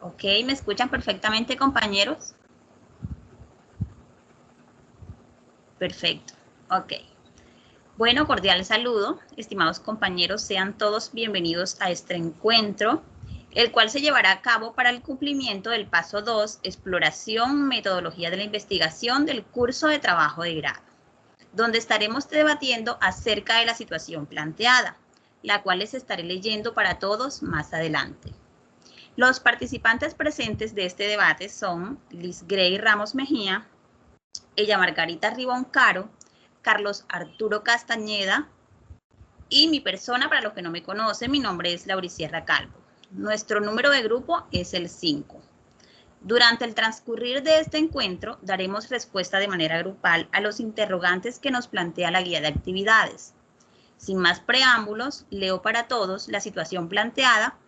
Ok, ¿me escuchan perfectamente, compañeros? Perfecto, ok. Bueno, cordial saludo, estimados compañeros, sean todos bienvenidos a este encuentro, el cual se llevará a cabo para el cumplimiento del paso 2, exploración, metodología de la investigación del curso de trabajo de grado, donde estaremos debatiendo acerca de la situación planteada, la cual les estaré leyendo para todos más adelante. Los participantes presentes de este debate son Liz Grey Ramos Mejía, ella Margarita Ribón Caro, Carlos Arturo Castañeda y mi persona, para los que no me conocen, mi nombre es Lauricierra Calvo. Nuestro número de grupo es el 5. Durante el transcurrir de este encuentro, daremos respuesta de manera grupal a los interrogantes que nos plantea la guía de actividades. Sin más preámbulos, leo para todos la situación planteada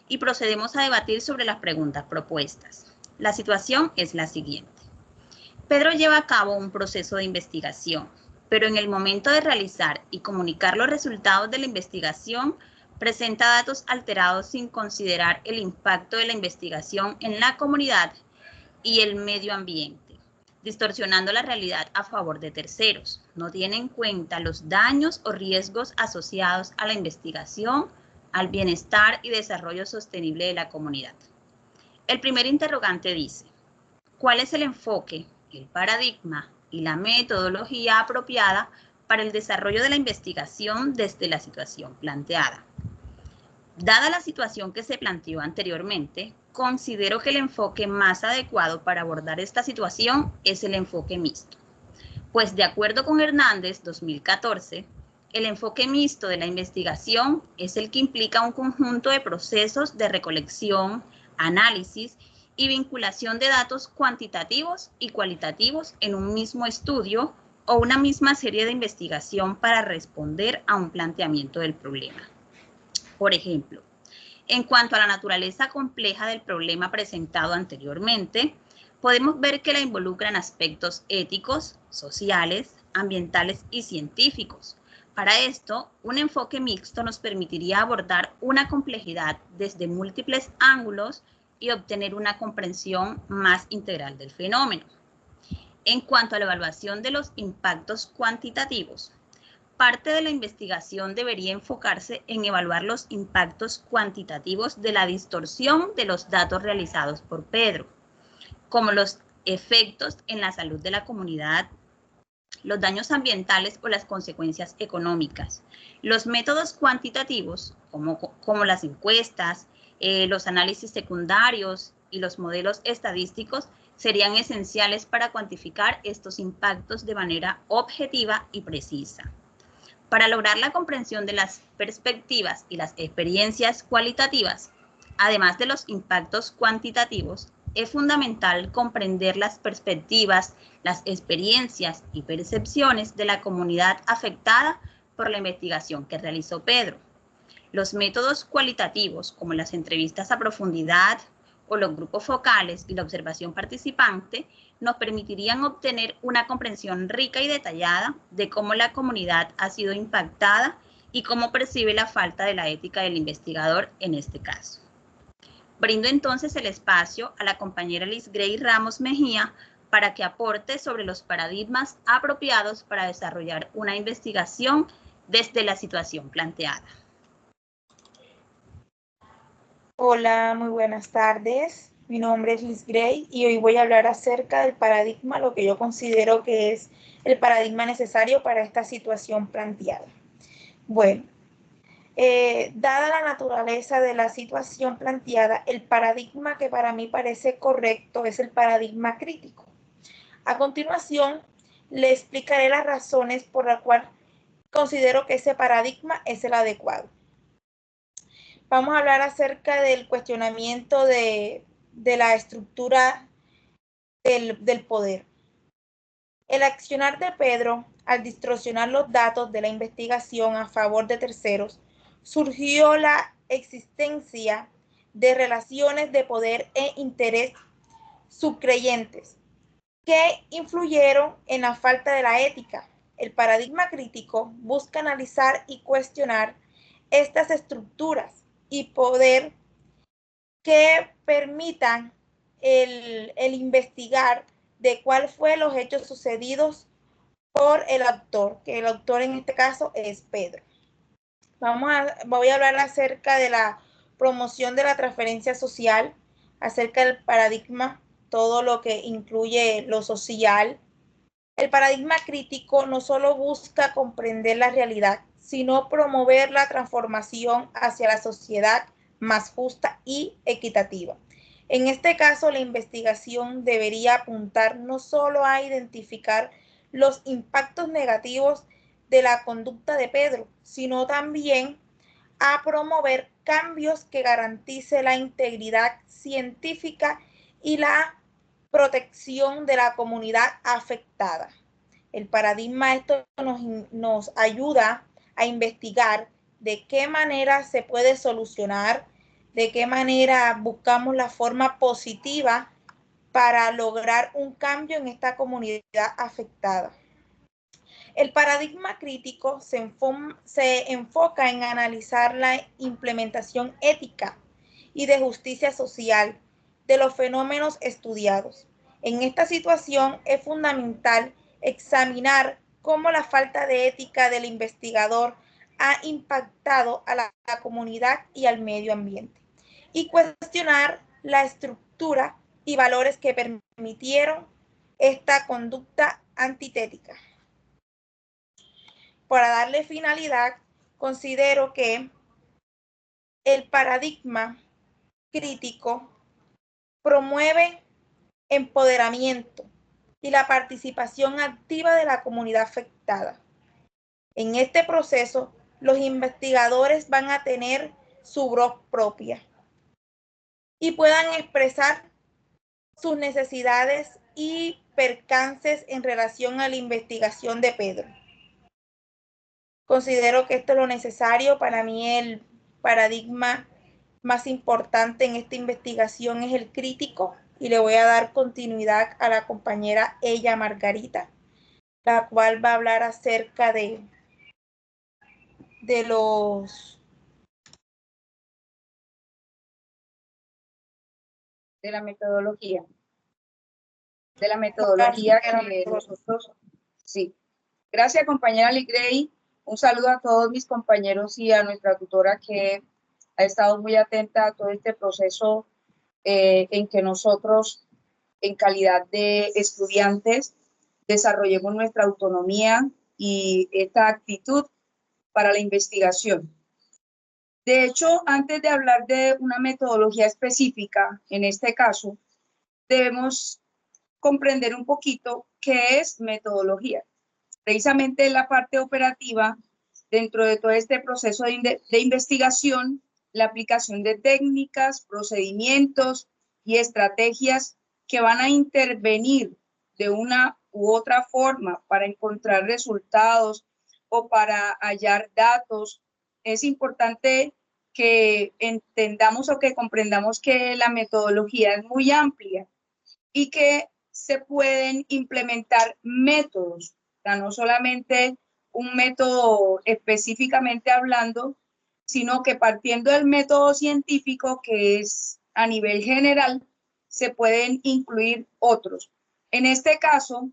y procedemos a debatir sobre las preguntas propuestas. La situación es la siguiente. Pedro lleva a cabo un proceso de investigación, pero en el momento de realizar y comunicar los resultados de la investigación, presenta datos alterados sin considerar el impacto de la investigación en la comunidad y el medio ambiente, distorsionando la realidad a favor de terceros. No tiene en cuenta los daños o riesgos asociados a la investigación, al bienestar y desarrollo sostenible de la comunidad. El primer interrogante dice, ¿cuál es el enfoque, el paradigma y la metodología apropiada para el desarrollo de la investigación desde la situación planteada? Dada la situación que se planteó anteriormente, considero que el enfoque más adecuado para abordar esta situación es el enfoque mixto. Pues de acuerdo con Hernández 2014, el enfoque mixto de la investigación es el que implica un conjunto de procesos de recolección, análisis y vinculación de datos cuantitativos y cualitativos en un mismo estudio o una misma serie de investigación para responder a un planteamiento del problema. Por ejemplo, en cuanto a la naturaleza compleja del problema presentado anteriormente, podemos ver que la involucran aspectos éticos, sociales, ambientales y científicos. Para esto, un enfoque mixto nos permitiría abordar una complejidad desde múltiples ángulos y obtener una comprensión más integral del fenómeno. En cuanto a la evaluación de los impactos cuantitativos, parte de la investigación debería enfocarse en evaluar los impactos cuantitativos de la distorsión de los datos realizados por Pedro, como los efectos en la salud de la comunidad, los daños ambientales o las consecuencias económicas. Los métodos cuantitativos, como las encuestas, los análisis secundarios y los modelos estadísticos, serían esenciales para cuantificar estos impactos de manera objetiva y precisa. Para lograr la comprensión de las perspectivas y las experiencias cualitativas, además de los impactos cuantitativos, es fundamental comprender las perspectivas, las experiencias y percepciones de la comunidad afectada por la investigación que realizó Pedro. Los métodos cualitativos, como las entrevistas a profundidad o los grupos focales y la observación participante, nos permitirían obtener una comprensión rica y detallada de cómo la comunidad ha sido impactada y cómo percibe la falta de la ética del investigador en este caso. Brindo entonces el espacio a la compañera Liz Grey Ramos Mejía para que aporte sobre los paradigmas apropiados para desarrollar una investigación desde la situación planteada. Hola, muy buenas tardes. Mi nombre es Liz Grey y hoy voy a hablar acerca del paradigma, lo que yo considero que es el paradigma necesario para esta situación planteada. Bueno, dada la naturaleza de la situación planteada, el paradigma que para mí parece correcto es el paradigma crítico. A continuación, le explicaré las razones por las cuales considero que ese paradigma es el adecuado. Vamos a hablar acerca del cuestionamiento de la estructura del poder. El accionar de Pedro, al distorsionar los datos de la investigación a favor de terceros, surgió la existencia de relaciones de poder e interés subcreyentes que influyeron en la falta de la ética. El paradigma crítico busca analizar y cuestionar estas estructuras y poder que permitan el investigar de cuál fue los hechos sucedidos por el autor, que el autor en este caso es Pedro. Voy a hablar acerca de la promoción de la transferencia social, acerca del paradigma, todo lo que incluye lo social. El paradigma crítico no solo busca comprender la realidad, sino promover la transformación hacia la sociedad más justa y equitativa. En este caso, la investigación debería apuntar no solo a identificar los impactos negativos de la conducta de Pedro, sino también a promover cambios que garantice la integridad científica y la protección de la comunidad afectada. El paradigma esto nos ayuda a investigar de qué manera se puede solucionar, de qué manera buscamos la forma positiva para lograr un cambio en esta comunidad afectada. El paradigma crítico se enfoca en analizar la implementación ética y de justicia social de los fenómenos estudiados. En esta situación es fundamental examinar cómo la falta de ética del investigador ha impactado a la comunidad y al medio ambiente, y cuestionar la estructura y valores que permitieron esta conducta antitética. Para darle finalidad, considero que el paradigma crítico promueve empoderamiento y la participación activa de la comunidad afectada. En este proceso, los investigadores van a tener su voz propia y puedan expresar sus necesidades y percances en relación a la investigación de Pedro. Considero que esto es lo necesario. Para mí el paradigma más importante en esta investigación es el crítico, y le voy a dar continuidad a la compañera Ella Margarita, la cual va a hablar acerca de la metodología. De la metodología que nosotros, sí. Gracias, compañera Ligrey. Un saludo a todos mis compañeros y a nuestra tutora que ha estado muy atenta a todo este proceso en que nosotros, en calidad de estudiantes, desarrollemos nuestra autonomía y esta actitud para la investigación. De hecho, antes de hablar de una metodología específica, en este caso, debemos comprender un poquito qué es metodología. Precisamente la parte operativa dentro de todo este proceso de investigación, la aplicación de técnicas, procedimientos y estrategias que van a intervenir de una u otra forma para encontrar resultados o para hallar datos. Es importante que entendamos o que comprendamos que la metodología es muy amplia y que se pueden implementar métodos, o sea, no solamente un método específicamente hablando, sino que partiendo del método científico, que es a nivel general, se pueden incluir otros. En este caso,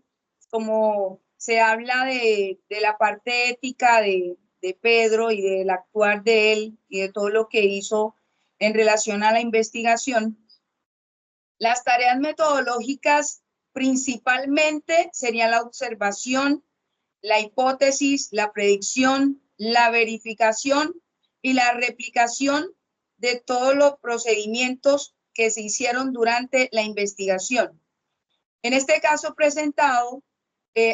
como se habla de la parte ética de Pedro y del actuar de él y de todo lo que hizo en relación a la investigación, las tareas metodológicas principalmente serían la observación, la hipótesis, la predicción, la verificación y la replicación de todos los procedimientos que se hicieron durante la investigación. En este caso presentado,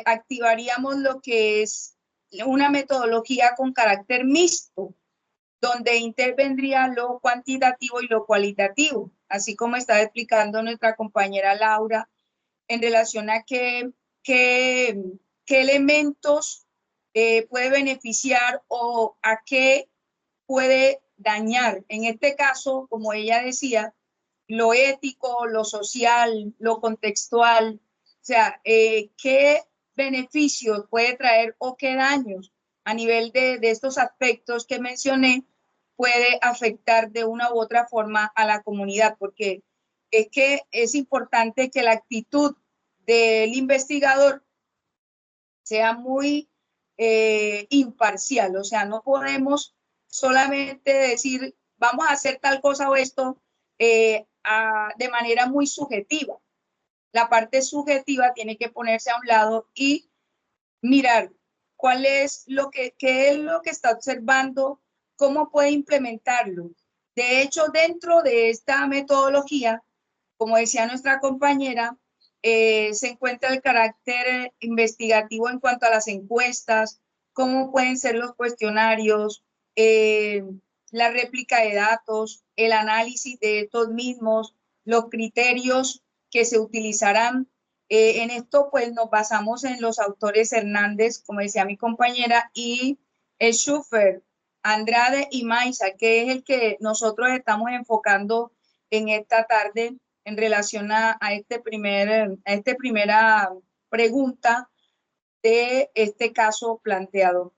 activaríamos lo que es una metodología con carácter mixto, donde intervendría lo cuantitativo y lo cualitativo, así como está explicando nuestra compañera Laura, en relación a qué elementos puede beneficiar o a qué puede dañar. En este caso, como ella decía, lo ético, lo social, lo contextual, o sea, qué beneficios puede traer o qué daños a nivel de estos aspectos que mencioné puede afectar de una u otra forma a la comunidad, porque es que es importante que la actitud del investigador sea muy imparcial, o sea, no podemos solamente decir vamos a hacer tal cosa o esto de manera muy subjetiva. La parte subjetiva tiene que ponerse a un lado y mirar cuál es qué es lo que está observando, cómo puede implementarlo. De hecho, dentro de esta metodología, como decía nuestra compañera, se encuentra el carácter investigativo en cuanto a las encuestas, cómo pueden ser los cuestionarios, la réplica de datos, el análisis de estos mismos, los criterios que se utilizarán. En esto, pues, nos basamos en los autores Hernández, como decía mi compañera, y Schuffer, Andrade y Maiza, que es el que nosotros estamos enfocando en esta tarde en relación a esta primera pregunta de este caso planteado.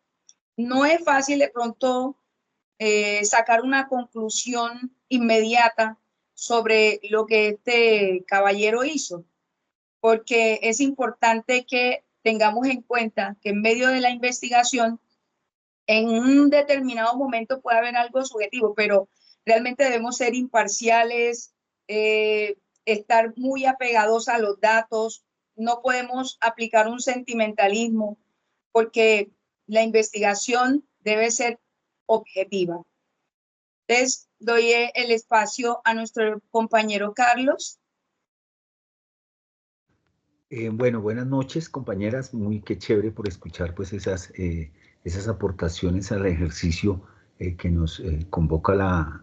No es fácil de pronto sacar una conclusión inmediata sobre lo que este caballero hizo, porque es importante que tengamos en cuenta que en medio de la investigación, en un determinado momento puede haber algo subjetivo, pero realmente debemos ser imparciales, estar muy apegados a los datos, no podemos aplicar un sentimentalismo, porque la investigación debe ser objetiva. Entonces, doy el espacio a nuestro compañero Carlos. Bueno, buenas noches, compañeras. Qué chévere por escuchar pues esas aportaciones al ejercicio que nos convoca la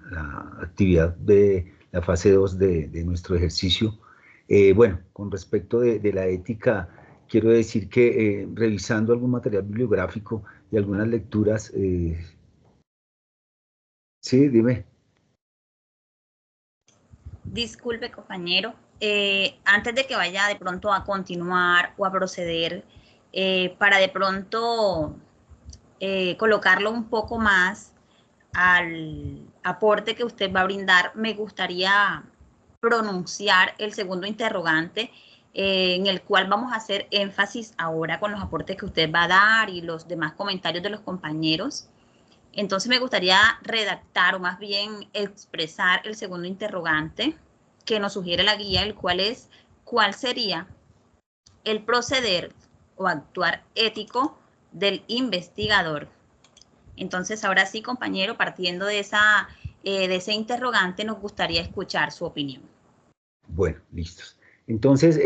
actividad de la fase 2 de nuestro ejercicio. Bueno, con respecto de la ética, quiero decir que revisando algún material bibliográfico y algunas lecturas... Sí, dime. Disculpe, compañero. Antes de que vaya de pronto a continuar o a proceder, para de pronto colocarlo un poco más al aporte que usted va a brindar, me gustaría pronunciar el segundo interrogante en el cual vamos a hacer énfasis ahora con los aportes que usted va a dar y los demás comentarios de los compañeros. Entonces me gustaría redactar o más bien expresar el segundo interrogante que nos sugiere la guía, el cual es ¿cuál sería el proceder o actuar ético del investigador? Entonces ahora sí, compañero, partiendo de ese interrogante, nos gustaría escuchar su opinión. Bueno, listos. Entonces,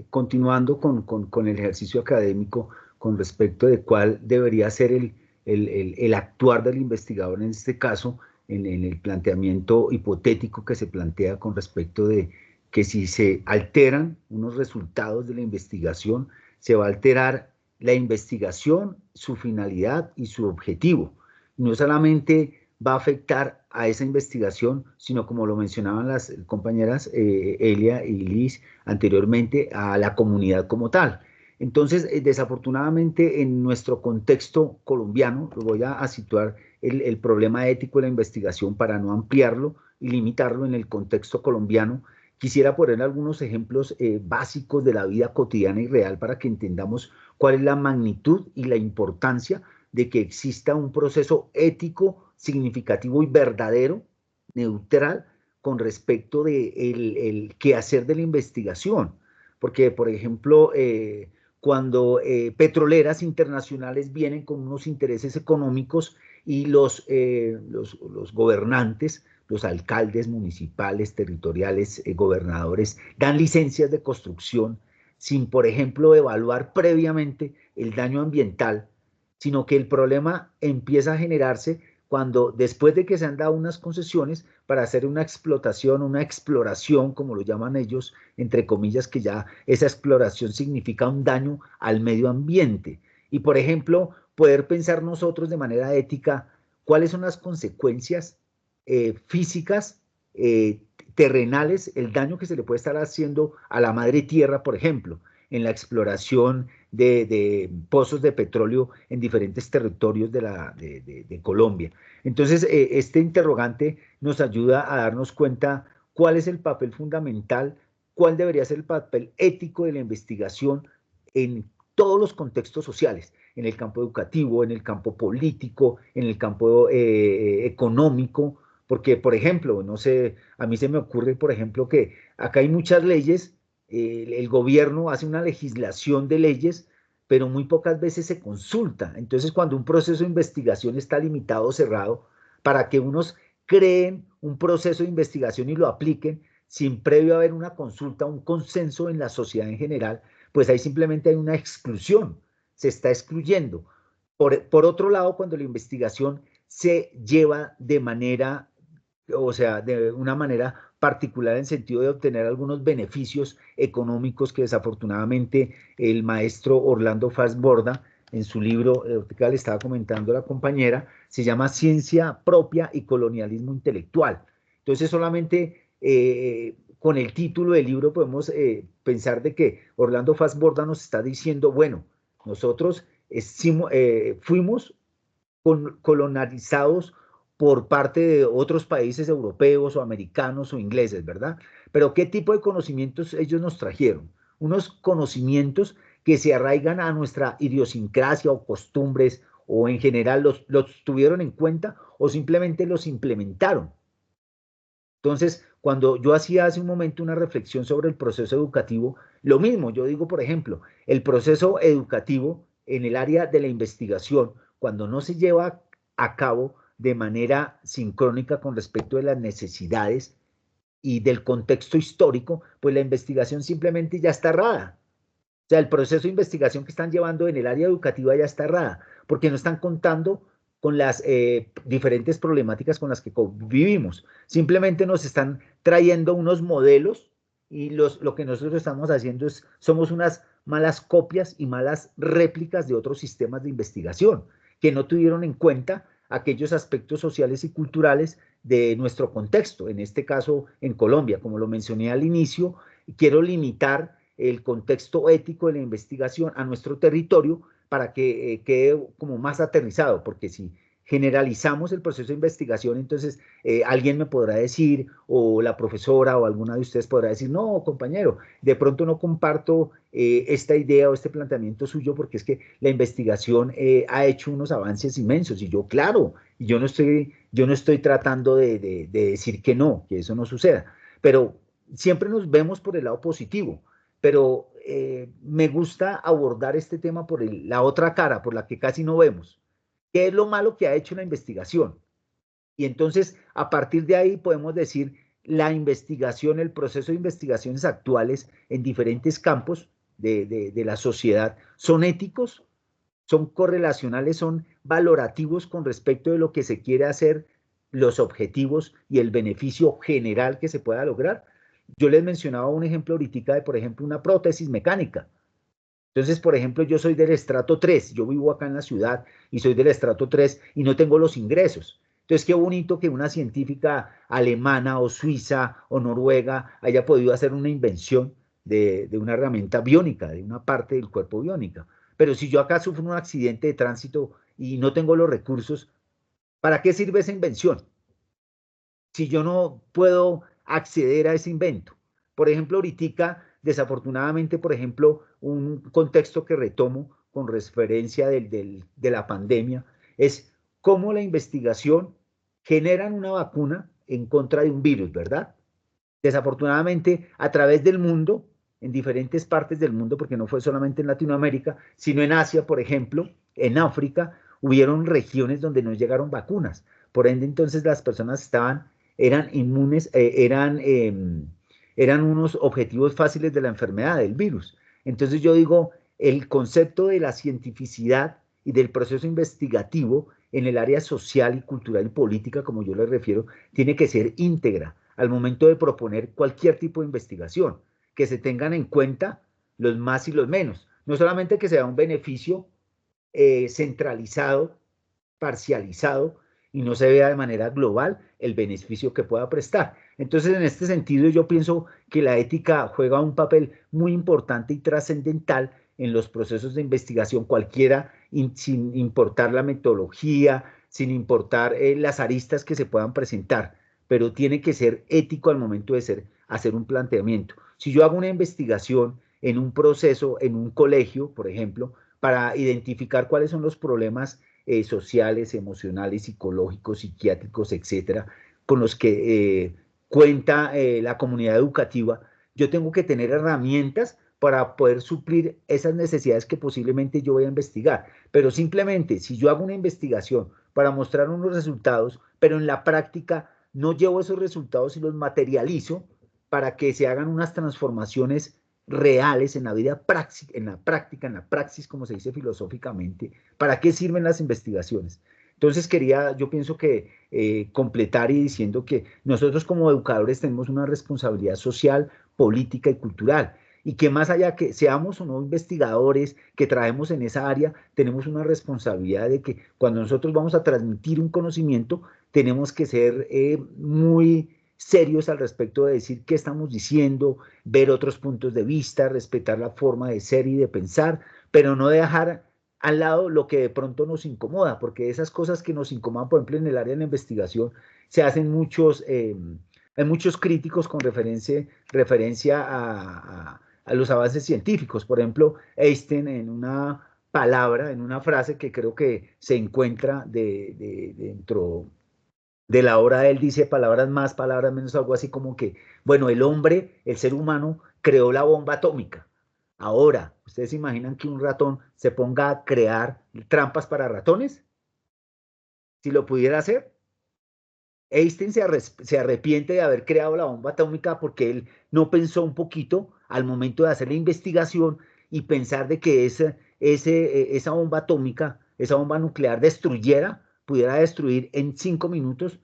continuando con el ejercicio académico con respecto de cuál debería ser el actuar del investigador en este caso, en el planteamiento hipotético que se plantea con respecto de que si se alteran unos resultados de la investigación, se va a alterar la investigación, su finalidad y su objetivo. No solamente va a afectar a esa investigación, sino como lo mencionaban las compañeras Elia y Liz anteriormente, a la comunidad como tal. Entonces, desafortunadamente, en nuestro contexto colombiano, lo voy a situar el problema ético de la investigación para no ampliarlo y limitarlo en el contexto colombiano. Quisiera poner algunos ejemplos básicos de la vida cotidiana y real para que entendamos cuál es la magnitud y la importancia de que exista un proceso ético significativo y verdadero, neutral, con respecto de el quehacer de la investigación. Porque, por ejemplo, cuando petroleras internacionales vienen con unos intereses económicos y los gobernantes, los alcaldes municipales, territoriales, gobernadores, dan licencias de construcción sin, por ejemplo, evaluar previamente el daño ambiental, sino que el problema empieza a generarse cuando, después de que se han dado unas concesiones para hacer una explotación, una exploración, como lo llaman ellos, entre comillas, que ya esa exploración significa un daño al medio ambiente. Y, por ejemplo, poder pensar nosotros de manera ética cuáles son las consecuencias físicas, terrenales, el daño que se le puede estar haciendo a la madre tierra, por ejemplo, en la exploración de pozos de petróleo en diferentes territorios de Colombia. Entonces, este interrogante nos ayuda a darnos cuenta cuál es el papel fundamental, cuál debería ser el papel ético de la investigación en todos los contextos sociales, en el campo educativo, en el campo político, en el campo económico, porque, por ejemplo, no sé, a mí se me ocurre, por ejemplo, que acá hay muchas leyes, el gobierno hace una legislación de leyes, pero muy pocas veces se consulta. Entonces, cuando un proceso de investigación está limitado o cerrado, para que unos creen un proceso de investigación y lo apliquen, sin previo haber una consulta, un consenso en la sociedad en general, pues ahí simplemente hay una exclusión, se está excluyendo. Por otro lado, cuando la investigación se lleva de manera, o sea, de una manera particular en sentido de obtener algunos beneficios económicos que desafortunadamente el maestro Orlando Fassborda, en su libro, que le estaba comentando la compañera, se llama Ciencia Propia y Colonialismo Intelectual. Entonces, solamente con el título del libro podemos pensar de que Orlando Fassborda nos está diciendo, bueno, nosotros fuimos colonizados por parte de otros países europeos o americanos o ingleses, ¿verdad? Pero ¿qué tipo de conocimientos ellos nos trajeron? Unos conocimientos que se arraigan a nuestra idiosincrasia o costumbres, o en general los tuvieron en cuenta o simplemente los implementaron. Entonces, cuando yo hacía hace un momento una reflexión sobre el proceso educativo, lo mismo, yo digo, por ejemplo, el proceso educativo en el área de la investigación, cuando no se lleva a cabo de manera sincrónica con respecto de las necesidades y del contexto histórico, pues la investigación simplemente ya está errada. O sea, el proceso de investigación que están llevando en el área educativa ya está errada, porque no están contando con las diferentes problemáticas con las que vivimos. Simplemente nos están trayendo unos modelos y lo que nosotros estamos haciendo es, somos unas malas copias y malas réplicas de otros sistemas de investigación que no tuvieron en cuenta aquellos aspectos sociales y culturales de nuestro contexto, en este caso en Colombia. Como lo mencioné al inicio, quiero limitar el contexto ético de la investigación a nuestro territorio para que quede como más aterrizado, porque si generalizamos el proceso de investigación, entonces alguien me podrá decir, o la profesora o alguna de ustedes podrá decir, no, compañero, de pronto no comparto esta idea o este planteamiento suyo, porque es que la investigación ha hecho unos avances inmensos, y yo, claro, yo no estoy tratando de decir que no, que eso no suceda, pero siempre nos vemos por el lado positivo, pero me gusta abordar este tema por la otra cara, por la que casi no vemos. ¿Qué es lo malo que ha hecho la investigación? Y entonces, a partir de ahí podemos decir, la investigación, el proceso de investigaciones actuales en diferentes campos de la sociedad, ¿son éticos? ¿Son correlacionales? ¿Son valorativos con respecto de lo que se quiere hacer, los objetivos y el beneficio general que se pueda lograr? Yo les mencionaba un ejemplo ahorita de, por ejemplo, una prótesis mecánica. Entonces, por ejemplo, yo soy del estrato 3, yo vivo acá en la ciudad y soy del estrato 3 y no tengo los ingresos. Entonces, qué bonito que una científica alemana o suiza o noruega haya podido hacer una invención de una herramienta biónica, de una parte del cuerpo biónica. Pero si yo acá sufro un accidente de tránsito y no tengo los recursos, ¿para qué sirve esa invención? Si yo no puedo acceder a ese invento. Por ejemplo, ahorita, desafortunadamente, por ejemplo, un contexto que retomo con referencia de la pandemia es cómo la investigación genera una vacuna en contra de un virus, ¿verdad? Desafortunadamente, a través del mundo, en diferentes partes del mundo, porque no fue solamente en Latinoamérica, sino en Asia, por ejemplo, en África, hubieron regiones donde no llegaron vacunas. Por ende, entonces las personas eran inmunes, eran unos objetivos fáciles de la enfermedad, del virus. Entonces yo digo, el concepto de la cientificidad y del proceso investigativo en el área social y cultural y política, como yo le refiero, tiene que ser íntegra al momento de proponer cualquier tipo de investigación, que se tengan en cuenta los más y los menos. No solamente que sea un beneficio centralizado, parcializado, y no se vea de manera global el beneficio que pueda prestar. Entonces, en este sentido, yo pienso que la ética juega un papel muy importante y trascendental en los procesos de investigación, cualquiera, sin importar la metodología, sin importar las aristas que se puedan presentar, pero tiene que ser ético al momento de hacer un planteamiento. Si yo hago una investigación en un proceso, en un colegio, por ejemplo, para identificar cuáles son los problemas sociales, emocionales, psicológicos, psiquiátricos, etcétera, con los que cuenta la comunidad educativa, yo tengo que tener herramientas para poder suplir esas necesidades que posiblemente yo voy a investigar. Pero simplemente, si yo hago una investigación para mostrar unos resultados, pero en la práctica no llevo esos resultados y los materializo para que se hagan unas transformaciones reales en la vida práctica, en la praxis, como se dice filosóficamente, ¿para qué sirven las investigaciones? Entonces yo pienso que completar y diciendo que nosotros como educadores tenemos una responsabilidad social, política y cultural, y que más allá que seamos o no investigadores, que trabajemos en esa área, tenemos una responsabilidad de que cuando nosotros vamos a transmitir un conocimiento, tenemos que ser muy serios al respecto de decir qué estamos diciendo, ver otros puntos de vista, respetar la forma de ser y de pensar, pero no dejar al lado lo que de pronto nos incomoda, porque esas cosas que nos incomodan, por ejemplo, en el área de la investigación, se hacen hay muchos críticos con referencia a los avances científicos. Por ejemplo, Einstein en una palabra, en una frase que creo que se encuentra dentro de la obra, él dice palabras más, palabras menos, algo así como que, bueno, el hombre, el ser humano, creó la bomba atómica. Ahora, ¿ustedes se imaginan que un ratón se ponga a crear trampas para ratones? Si lo pudiera hacer. Einstein se arrepiente de haber creado la bomba atómica porque él no pensó un poquito al momento de hacer la investigación y pensar de que esa bomba atómica, esa bomba nuclear pudiera destruir en 5 minutos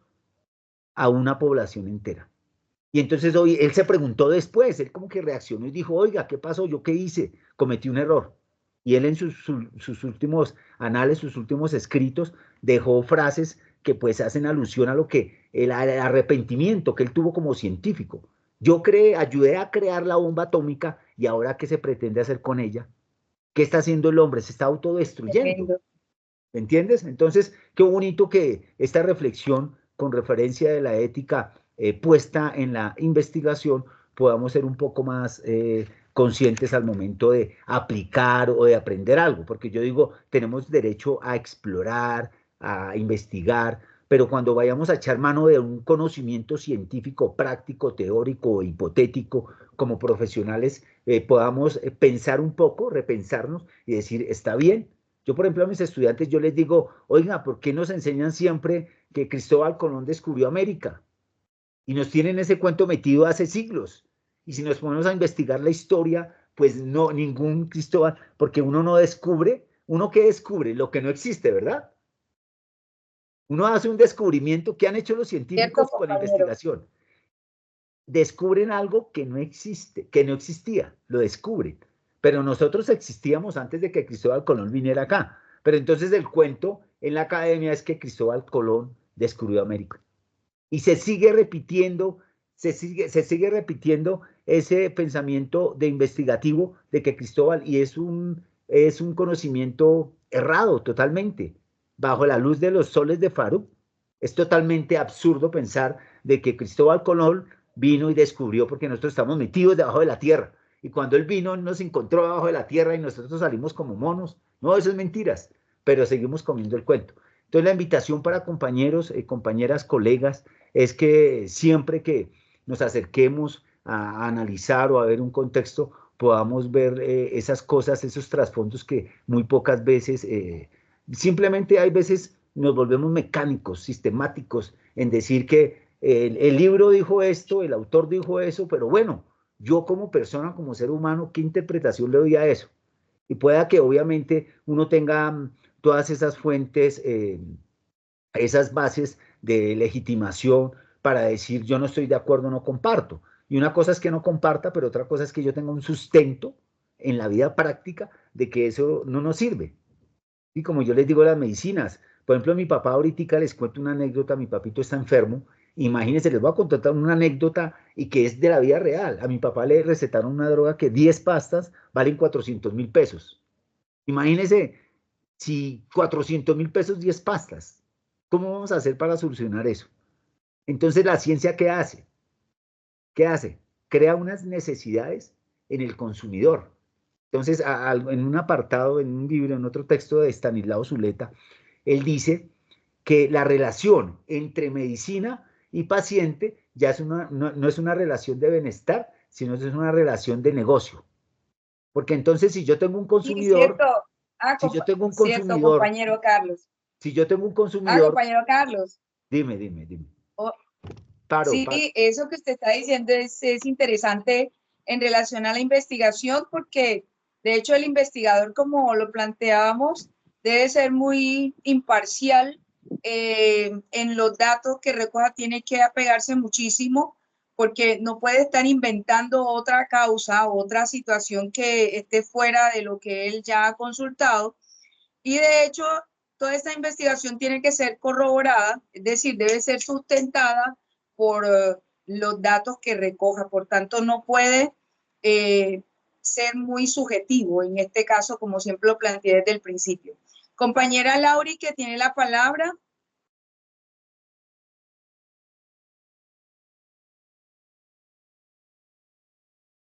a una población entera. Y entonces hoy él se preguntó después, él como que reaccionó y dijo, oiga, ¿qué pasó? ¿Yo qué hice? Cometí un error. Y él en sus últimos anales, sus últimos escritos, dejó frases que pues hacen alusión a lo que el arrepentimiento que él tuvo como científico. Ayudé a crear la bomba atómica y ahora ¿qué se pretende hacer con ella? ¿Qué está haciendo el hombre? Se está autodestruyendo. ¿Me entiendes? Entonces, qué bonito que esta reflexión con referencia de la ética puesta en la investigación podamos ser un poco más conscientes al momento de aplicar o de aprender algo, porque yo digo, tenemos derecho a explorar, a investigar, pero cuando vayamos a echar mano de un conocimiento científico, práctico, teórico o hipotético, como profesionales, podamos pensar un poco, repensarnos y decir, está bien. Yo, por ejemplo, a mis estudiantes, yo les digo, oiga, ¿por qué nos enseñan siempre que Cristóbal Colón descubrió América? Y nos tienen ese cuento metido hace siglos. Y si nos ponemos a investigar la historia, pues no, ningún Cristóbal, porque uno no descubre, ¿uno qué descubre? Lo que no existe, ¿verdad? Uno hace un descubrimiento que han hecho los científicos con la investigación. Descubren algo que no existe, que no existía, lo descubren. Pero nosotros existíamos antes de que Cristóbal Colón viniera acá. Pero entonces el cuento en la academia es que Cristóbal Colón descubrió América. Y se sigue repitiendo ese pensamiento de investigativo de que Cristóbal, y es un conocimiento errado totalmente, bajo la luz de los soles de Faro, es totalmente absurdo pensar de que Cristóbal Colón vino y descubrió, porque nosotros estamos metidos debajo de la tierra, y cuando él vino nos encontró debajo de la tierra y nosotros salimos como monos. No, eso es mentiras, pero seguimos comiendo el cuento. Entonces la invitación para compañeros, compañeras, colegas, es que siempre que nos acerquemos a analizar o a ver un contexto, podamos ver esas cosas, esos trasfondos que muy pocas veces, simplemente hay veces nos volvemos mecánicos, sistemáticos, en decir que el libro dijo esto, el autor dijo eso, pero bueno, yo como persona, como ser humano, ¿qué interpretación le doy a eso? Y pueda que obviamente uno tenga todas esas fuentes, esas bases de legitimación para decir yo no estoy de acuerdo, no comparto. Y una cosa es que no comparta, pero otra cosa es que yo tenga un sustento en la vida práctica de que eso no nos sirve. Y como yo les digo, las medicinas, por ejemplo, mi papá ahorita les cuento una anécdota, mi papito está enfermo Imagínense, les voy a contar una anécdota y que es de la vida real. A mi papá le recetaron una droga que 10 pastas valen 400.000 pesos. Imagínense si 400.000 pesos 10 pastas. ¿Cómo vamos a hacer para solucionar eso? Entonces, ¿la ciencia qué hace? ¿Qué hace? Crea unas necesidades en el consumidor. Entonces, en un apartado, en un libro, en otro texto de Estanislao Zuleta, él dice que la relación entre medicina y paciente ya es no es una relación de bienestar, sino es una relación de negocio. Porque entonces si yo tengo un consumidor, sí, cierto, compañero Carlos. Si yo tengo un consumidor. Compañero Carlos. Dime. Paro. Eso que usted está diciendo es interesante en relación a la investigación, porque de hecho el investigador, como lo planteábamos, debe ser muy imparcial en los datos que recoja, tiene que apegarse muchísimo, porque no puede estar inventando otra causa, otra situación que esté fuera de lo que él ya ha consultado. Y de hecho, toda esta investigación tiene que ser corroborada, es decir, debe ser sustentada por los datos que recoja. Por tanto, no puede ser muy subjetivo en este caso, como siempre lo planteé desde el principio. Compañera Lauri, que tiene la palabra.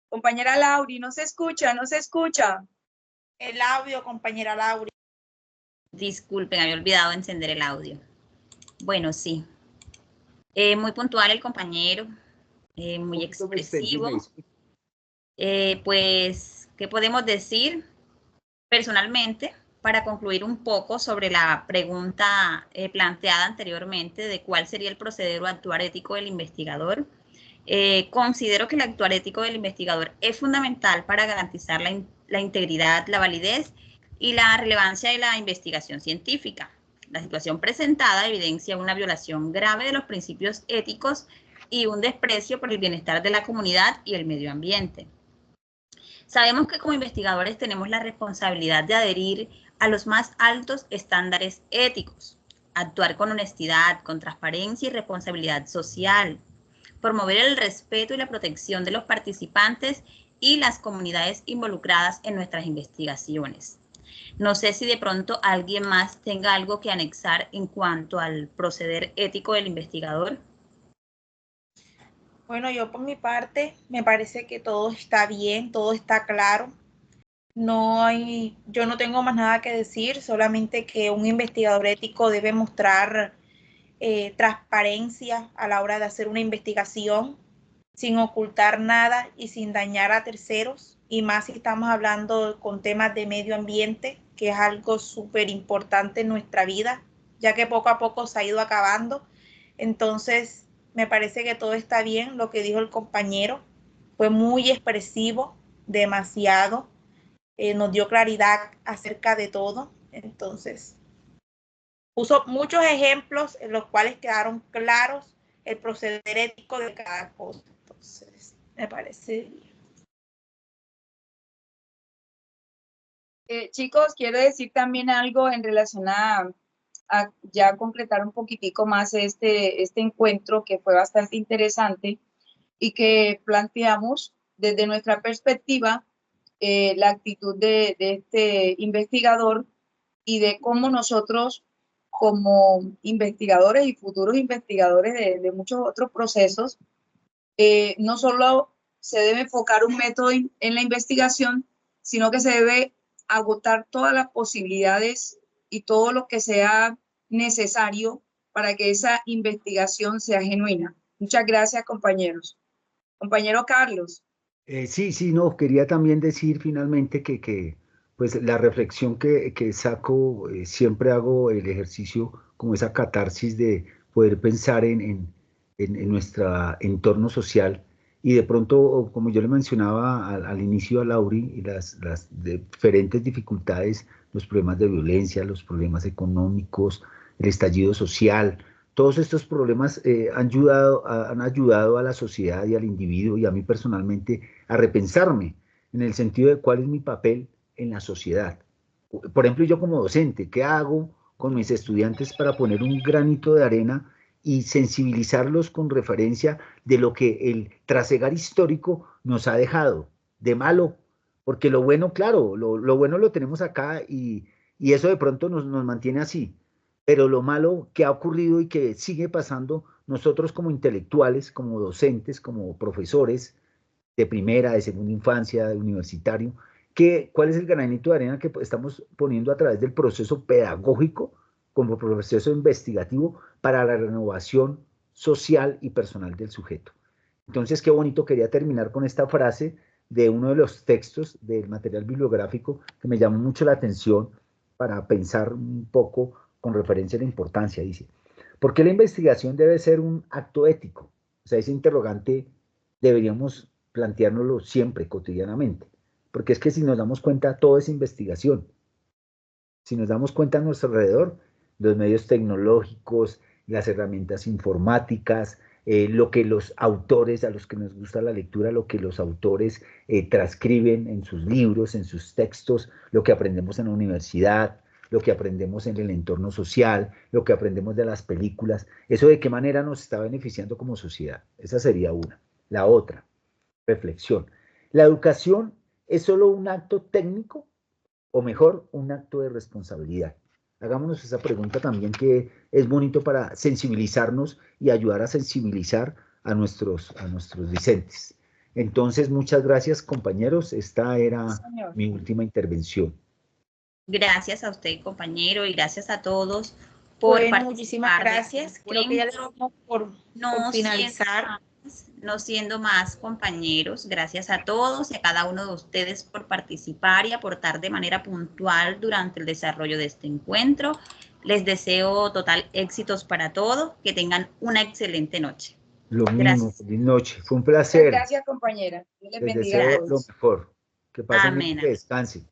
Compañera Lauri, no se escucha. El audio, compañera Lauri. Disculpen, había olvidado encender el audio. Bueno, sí. Muy puntual el compañero, muy expresivo. Pues, ¿qué podemos decir? Personalmente, para concluir un poco sobre la pregunta planteada anteriormente de cuál sería el proceder o actuar ético del investigador, considero que el actuar ético del investigador es fundamental para garantizar la integridad, la validez y la relevancia de la investigación científica. La situación presentada evidencia una violación grave de los principios éticos y un desprecio por el bienestar de la comunidad y el medio ambiente. Sabemos que como investigadores tenemos la responsabilidad de adherir a los más altos estándares éticos, actuar con honestidad, con transparencia y responsabilidad social, promover el respeto y la protección de los participantes y las comunidades involucradas en nuestras investigaciones. No sé si de pronto alguien más tenga algo que anexar en cuanto al proceder ético del investigador. Bueno, yo por mi parte me parece que todo está bien, todo está claro. Yo no tengo más nada que decir, solamente que un investigador ético debe mostrar transparencia a la hora de hacer una investigación, sin ocultar nada y sin dañar a terceros, y más si estamos hablando con temas de medio ambiente, que es algo súper importante en nuestra vida, ya que poco a poco se ha ido acabando. Entonces, me parece que todo está bien. Lo que dijo el compañero fue muy expresivo, demasiado, nos dio claridad acerca de todo. Entonces, puso muchos ejemplos en los cuales quedaron claros el proceder ético de cada cosa. Entonces, me parece bien. Chicos, quiero decir también algo en relación a ya concretar un poquitico más este encuentro, que fue bastante interesante y que planteamos desde nuestra perspectiva la actitud de este investigador y de cómo nosotros como investigadores y futuros investigadores de muchos otros procesos, no solo se debe enfocar un método en la investigación, sino que se debe agotar todas las posibilidades y todo lo que sea necesario para que esa investigación sea genuina. Muchas gracias, compañeros. Compañero Carlos. Sí, no, quería también decir finalmente que pues la reflexión que saco, siempre hago el ejercicio como esa catarsis de poder pensar en nuestro entorno social, y de pronto, como yo le mencionaba al inicio a Lauri, y las diferentes dificultades, los problemas de violencia, los problemas económicos, el estallido social, todos estos problemas han ayudado a la sociedad y al individuo y a mí personalmente a repensarme en el sentido de cuál es mi papel en la sociedad. Por ejemplo, yo como docente, ¿qué hago con mis estudiantes para poner un granito de arena y sensibilizarlos con referencia de lo que el trasegar histórico nos ha dejado, de malo, porque lo bueno, claro, lo bueno lo tenemos acá y eso de pronto nos mantiene así, pero lo malo que ha ocurrido y que sigue pasando, nosotros como intelectuales, como docentes, como profesores de primera, de segunda infancia, de universitario, ¿cuál es el granito de arena que estamos poniendo a través del proceso pedagógico, como proceso investigativo, para la renovación social y personal del sujeto? Entonces, qué bonito, quería terminar con esta frase de uno de los textos del material bibliográfico que me llamó mucho la atención para pensar un poco con referencia a la importancia. Dice, ¿por qué la investigación debe ser un acto ético? O sea, ese interrogante deberíamos planteárnoslo siempre, cotidianamente, porque es que si nos damos cuenta, todo es investigación. Si nos damos cuenta a nuestro alrededor, los medios tecnológicos, las herramientas informáticas, lo que los autores, a los que nos gusta la lectura, lo que los autores transcriben en sus libros, en sus textos, lo que aprendemos en la universidad, lo que aprendemos en el entorno social, lo que aprendemos de las películas, eso de qué manera nos está beneficiando como sociedad. Esa sería una. La otra, reflexión. ¿La educación es solo un acto técnico o mejor, un acto de responsabilidad? Hagámonos esa pregunta también, que es bonito para sensibilizarnos y ayudar a sensibilizar a nuestros discentes. Entonces, muchas gracias, compañeros. Esta era mi última intervención. Gracias a usted, compañero, y gracias a todos por participar. Muchísimas gracias. Creo que ya le vamos por finalizar. No siendo más, compañeros, gracias a todos y a cada uno de ustedes por participar y aportar de manera puntual durante el desarrollo de este encuentro. Les deseo total éxitos para todos, que tengan una excelente noche. Lo mismo, feliz noche. Fue un placer. Gracias, compañera. Les deseo lo mejor. Que pasen bien, que descansen.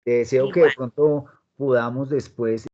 Te deseo que de pronto podamos después